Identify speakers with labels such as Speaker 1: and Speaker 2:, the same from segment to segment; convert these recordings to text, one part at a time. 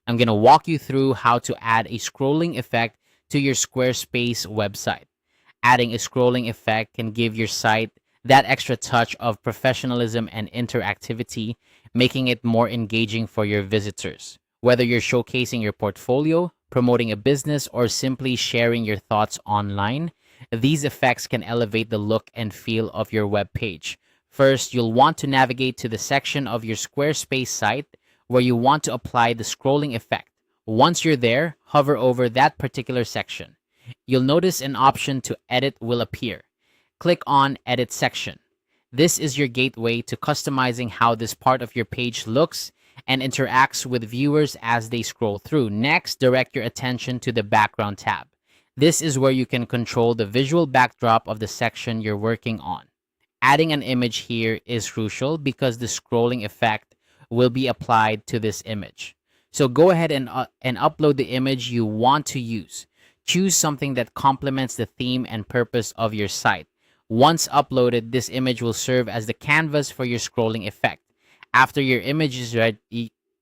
Speaker 1: I'm going to walk you through how to add a scrolling effect to your Squarespace website. Adding a scrolling effect can give your site that extra touch of professionalism and interactivity, making it more engaging for your visitors. Whether you're showcasing your portfolio, promoting a business, or simply sharing your thoughts online, these effects can elevate the look and feel of your web page. First, you'll want to navigate to the section of your Squarespace site where you want to apply the scrolling effect. Once you're there, hover over that particular section. You'll notice an option to edit will appear. Click on Edit section. This is your gateway to customizing how this part of your page looks and interacts with viewers as they scroll through. Next, direct your attention to the Background tab. This is where you can control the visual backdrop of the section you're working on. Adding an image here is crucial because the scrolling effect will be applied to this image. So go ahead and upload the image you want to use. Choose something that complements the theme and purpose of your site. Once uploaded, this image will serve as the canvas for your scrolling effect. After your image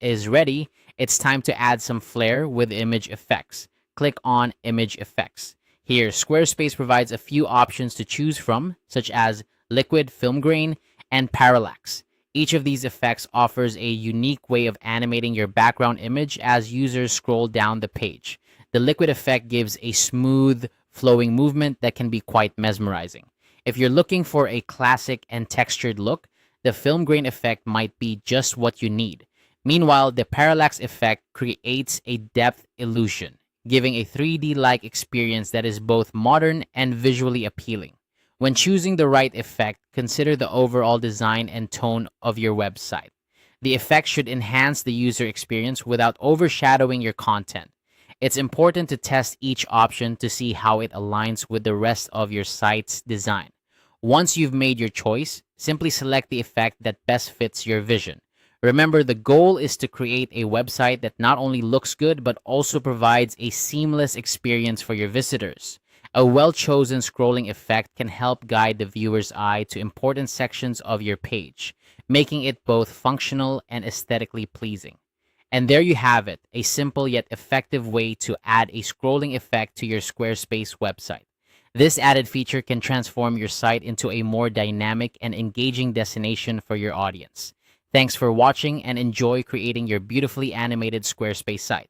Speaker 1: is ready, it's time to add some flair with image effects. Click on Image Effects. Here, Squarespace provides a few options to choose from, such as liquid, film grain, and parallax. Each of these effects offers a unique way of animating your background image as users scroll down the page. The liquid effect gives a smooth, flowing movement that can be quite mesmerizing. If you're looking for a classic and textured look, the film grain effect might be just what you need. Meanwhile, the parallax effect creates a depth illusion, giving a 3D-like experience that is both modern and visually appealing. When choosing the right effect, consider the overall design and tone of your website. The effect should enhance the user experience without overshadowing your content. It's important to test each option to see how it aligns with the rest of your site's design. Once you've made your choice, simply select the effect that best fits your vision. Remember, the goal is to create a website that not only looks good but also provides a seamless experience for your visitors. A well-chosen scrolling effect can help guide the viewer's eye to important sections of your page, making it both functional and aesthetically pleasing. And there you have it, a simple yet effective way to add a scrolling effect to your Squarespace website. This added feature can transform your site into a more dynamic and engaging destination for your audience. Thanks for watching and enjoy creating your beautifully animated Squarespace site.